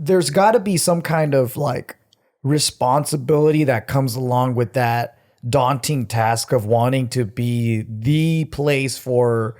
there's got to be some kind of like responsibility that comes along with that daunting task of wanting to be the place for,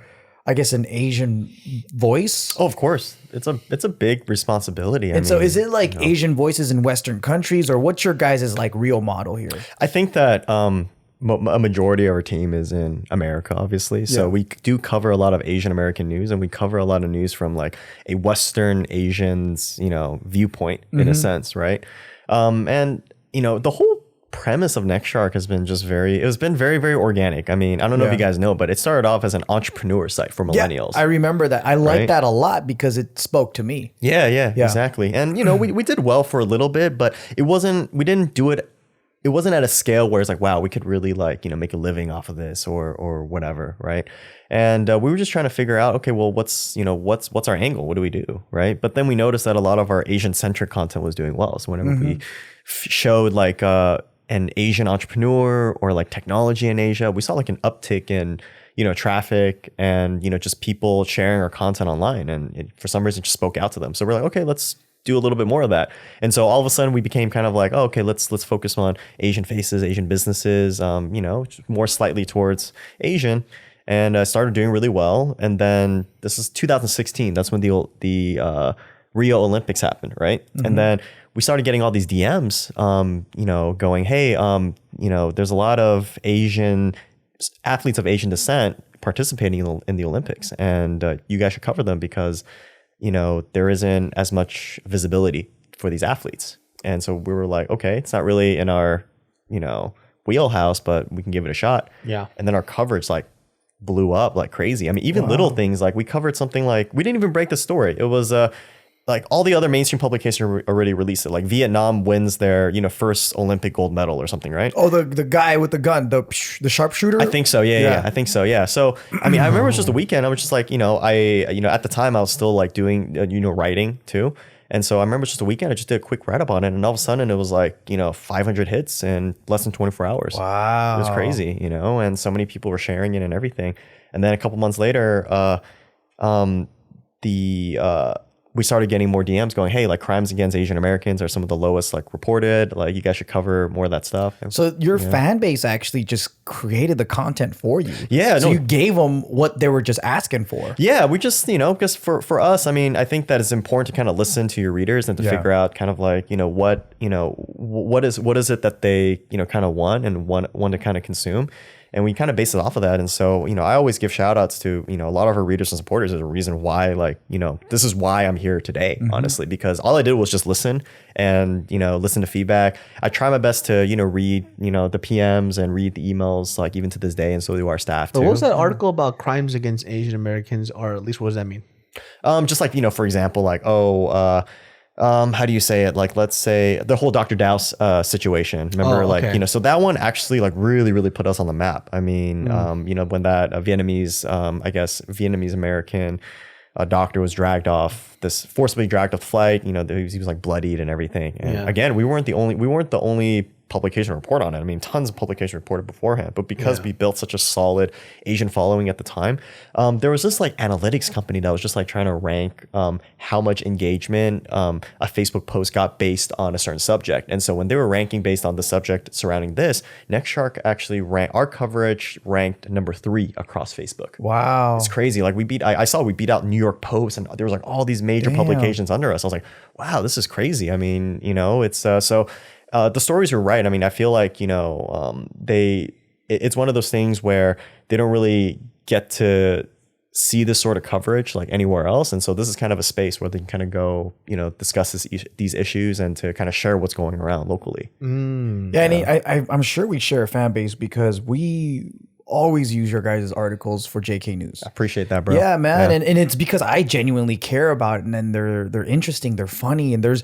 I guess, an Asian voice. Oh, of course. It's a big responsibility. And so is it like Asian voices in Western countries, or what's your guys' like real model here? I think that a majority of our team is in America, obviously. So we do cover a lot of Asian American news, and we cover a lot of news from like a Western Asians, viewpoint in a sense, right? And the whole premise of Next Shark has been very, very organic. I mean, I don't know if you guys know, but it started off as an entrepreneur site for millennials. I remember that. I like that a lot because it spoke to me. Yeah, exactly. And we did well for a little bit, but we didn't do it. It wasn't at a scale where it's like, wow, we could really like, make a living off of this or whatever, right? And we were just trying to figure out, okay, well, what's our angle? What do we do, right? But then we noticed that a lot of our Asian-centric content was doing well. So whenever we showed like an Asian entrepreneur or like technology in Asia, we saw like an uptick in traffic and just people sharing our content online, and it, for some reason, just spoke out to them. So we're like, okay, let's do a little bit more of that. And so all of a sudden we became kind of like, oh, okay, let's focus on Asian faces, Asian businesses, more slightly towards Asian, and started doing really well. And then this is 2016. That's when the Rio Olympics happened, right? And then we started getting all these DMs, going, hey, there's a lot of Asian athletes of Asian descent participating in the Olympics, and you guys should cover them because there isn't as much visibility for these athletes. And so we were like, okay, it's not really in our, wheelhouse, but we can give it a shot. Yeah. And then our coverage like blew up like crazy. I mean, even little things, like we covered something like, we didn't even break the story. It was like all the other mainstream publications already released it. Like Vietnam wins their, first Olympic gold medal or something, right? Oh, the guy with the gun, the sharpshooter? I think so. Yeah. I think so. Yeah. So, I mean, I remember it was just a weekend. I was just like, at the time I was still like doing, writing too. And so I remember it's just a weekend. I just did a quick write up on it. And all of a sudden it was like, 500 hits in less than 24 hours. Wow. It was crazy, and so many people were sharing it and everything. And then a couple months later, we started getting more DMs going, hey, like crimes against Asian Americans are some of the lowest like reported. Like you guys should cover more of that stuff. So your fan base actually just created the content for you. Yeah. So you gave them what they were just asking for. Yeah. We just, because for us, I mean, I think that it's important to kind of listen to your readers and to figure out kind of like, what is it that they, kind of want and want to kind of consume. And we kind of base it off of that. And so, I always give shout outs to, a lot of our readers and supporters. Is a reason why, like, this is why I'm here today, honestly, because all I did was just listen and, listen to feedback. I try my best to, read, the PMs and read the emails, like even to this day. And so do our staff too. But what was that article about crimes against Asian Americans, or at least what does that mean? Just like, for example, like, how do you say it? Like, let's say the whole Dr. Dow's situation. Remember, so that one actually like really, really put us on the map. I mean, when that Vietnamese American doctor was forcibly dragged off the flight, he was like bloodied and everything. And again, we weren't the only publication report on it. I mean, tons of publications reported beforehand, but because we built such a solid Asian following at the time, there was this like analytics company that was just like trying to rank how much engagement a Facebook post got based on a certain subject. And so when they were ranking based on the subject surrounding this, Next Shark actually our coverage ranked number 3 across Facebook. Wow. It's crazy. Like we beat out New York Post, and there was like all these major publications under us. I was like, wow, this is crazy. I mean, it's the stories are right. I mean, I feel like, it's one of those things where they don't really get to see this sort of coverage like anywhere else. And so this is kind of a space where they can kind of go, discuss these issues and to kind of share what's going around locally. I'm sure we share a fan base because we always use your guys' articles for JK News. I appreciate that, bro. Yeah, man. Yeah. And it's because I genuinely care about it, and they're interesting, they're funny, and there's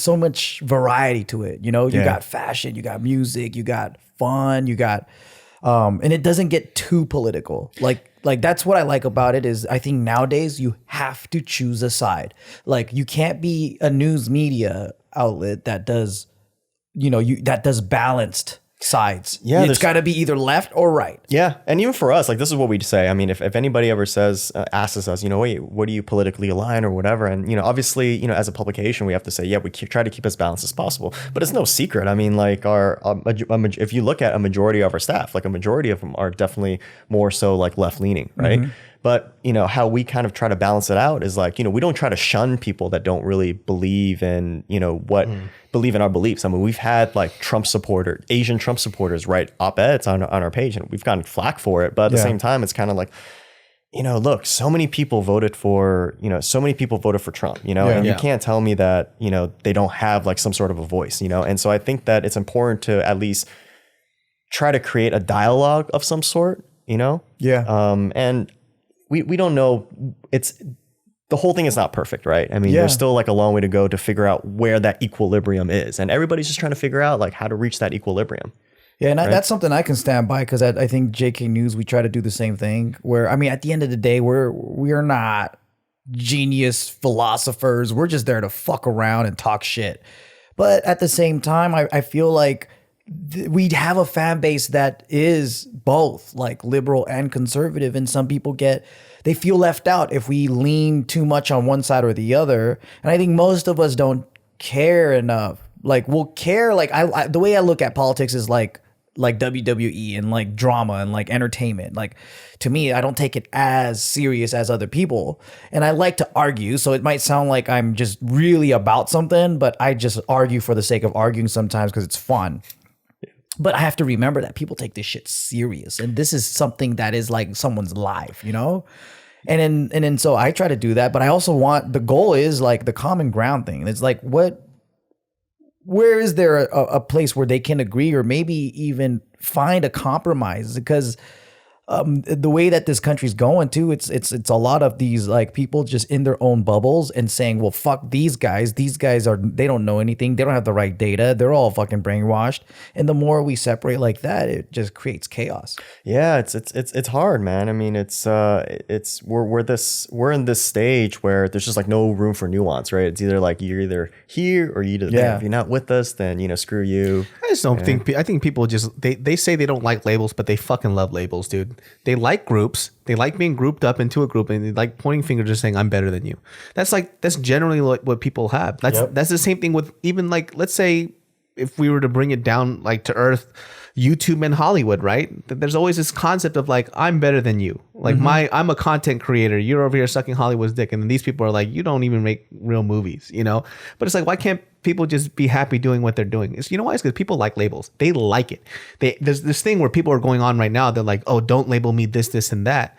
so much variety to it. You got fashion, you got music, you got fun, you got and it doesn't get too political. Like that's what I like about it is I think nowadays you have to choose a side. Like you can't be a news media outlet that does, that does balanced sides. Yeah, It's got to be either left or right. Yeah. And even for us, like this is what we'd say. I mean, if anybody ever says, asks us, wait, what do you politically align or whatever? And, obviously, as a publication, we have to say, yeah, we try to keep as balanced as possible. But it's no secret. I mean, like if you look at a majority of our staff, like a majority of them are definitely more so like left leaning, right? Mm-hmm. But, how we kind of try to balance it out is like, we don't try to shun people that don't really believe in, believe in our beliefs. I mean, we've had like Asian Trump supporters write op-eds on our page, and we've gotten flack for it. But at the same time, it's kind of like, look, so many people voted for Trump, and you can't tell me that, they don't have like some sort of a voice, And so I think that it's important to at least try to create a dialogue of some sort, Yeah. And we don't know. The whole thing is not perfect, right? I mean, there's still like a long way to go to figure out where that equilibrium is. And everybody's just trying to figure out like how to reach that equilibrium. Yeah, and that's something I can stand by, because I think JK News, we try to do the same thing, where, I mean, at the end of the day, we're not genius philosophers. We're just there to fuck around and talk shit. But at the same time, I feel like we have a fan base that is both like liberal and conservative, and some people they feel left out if we lean too much on one side or the other. And I think most of us don't care enough. Like, we'll care. Like, I the way I look at politics is like WWE and like drama and like entertainment. Like, to me, I don't take it as serious as other people. And I like to argue. So it might sound like I'm just really about something, but I just argue for the sake of arguing sometimes because it's fun. But I have to remember that people take this shit serious, and this is something that is like someone's life, And then so I try to do that, but I also the goal is like the common ground thing. It's like, where is there a place where they can agree, or maybe even find a compromise? Because the way that this country's going to, it's a lot of these like people just in their own bubbles and saying, well, fuck these guys. These guys they don't know anything. They don't have the right data. They're all fucking brainwashed. And the more we separate like that, it just creates chaos. Yeah, it's hard, man. I mean, we're in this stage where there's just like no room for nuance, right? It's either like you're either here or you're there. If you're not with us, then screw you. I just don't think. I think people just they say they don't like labels, but they fucking love labels, dude. They like groups. They like being grouped up into a group, and they like pointing fingers, just saying I'm better than you. That's generally what people have. That's the same thing with even like, let's say if we were to bring it down like to earth, YouTube and Hollywood, right? There's always this concept of like, I'm better than you. Like I'm a content creator. You're over here sucking Hollywood's dick. And then these people are like, you don't even make real movies, But it's like, why can't people just be happy doing what they're doing? It's, why? It's because people like labels. They like it. There's this thing where people are going on right now. They're like, oh, don't label me this, and that.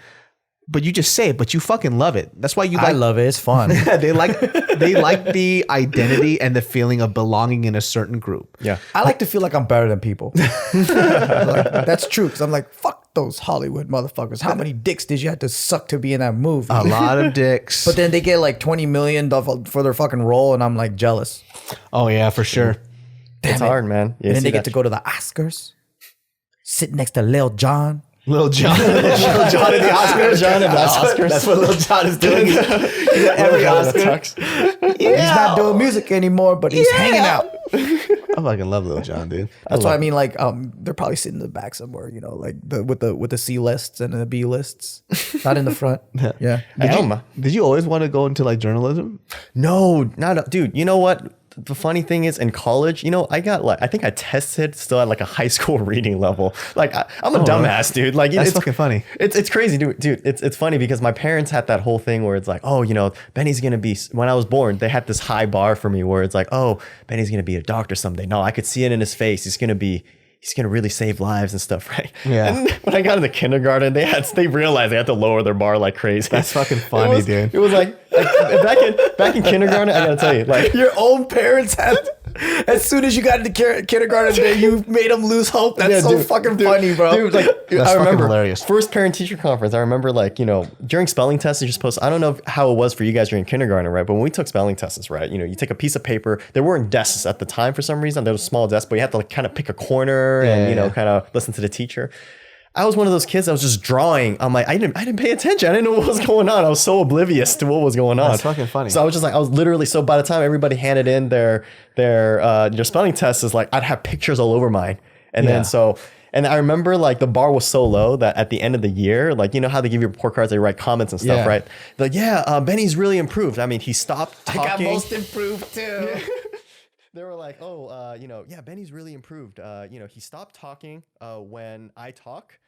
But you just say it, but you fucking love it. That's why I love it. It's fun. they like the identity and the feeling of belonging in a certain group. Yeah. I like to feel like I'm better than people. That's true. Because I'm like, fuck those Hollywood motherfuckers. How many dicks did you have to suck to be in that movie? A lot of dicks. But then they get like $20 million for their fucking role, and I'm like jealous. Oh yeah, for sure. It's hard, man. And then they get to go to the Oscars, sit next to Lil Jon. Lil Jon in the Oscars. That's what Lil Jon is doing. Every Oscar. He's not doing music anymore, but he's hanging out. I fucking love Lil Jon, dude. That's why I mean, like, they're probably sitting in the back somewhere, like with the C lists and the B lists, not in the front. Yeah. Did you always want to go into like journalism? No, dude. You know what? The funny thing is, in college, I got like, I think I tested still at like a high school reading level. Like I'm a dumbass, dude. Like that's fucking funny. It's crazy, dude. It's funny because my parents had that whole thing where it's like, oh, Benny's gonna be. When I was born, they had this high bar for me where it's like, oh, Benny's gonna be a doctor someday. No, I could see it in his face. He's gonna really save lives and stuff, right? Yeah. And when I got into kindergarten, they realized they had to lower their bar like crazy. That's fucking funny, dude. It was like back in kindergarten, I gotta tell you, like your own parents had. As soon as you got into kindergarten, you made them lose hope. That's fucking funny, bro. Dude, like that's I remember hilarious. First parent-teacher conference. I remember like during spelling tests, you're supposed to, I don't know how it was for you guys during kindergarten, right? But when we took spelling tests, right? You take a piece of paper. There weren't desks at the time for some reason. There was small desks, but you had to like kind of pick a corner and kind of listen to the teacher. I was one of those kids that was just drawing. I'm like, I didn't pay attention. I didn't know what was going on. I was so oblivious to what was going on. That's fucking funny. So I was just like, so by the time everybody handed in their spelling tests, is like, I'd have pictures all over mine. And Yeah. then and I remember like the bar was so low that at the end of the year, like, you know how they give you report cards, they write comments and stuff, Yeah. right? Like, Benny's really improved. I mean, he stopped talking. I got most improved too. They were like, Benny's really improved. He stopped talking when I talk.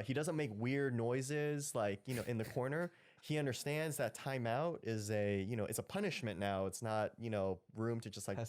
He doesn't make weird noises like, in the corner. He understands that timeout is it's a punishment now. It's not, room to just like,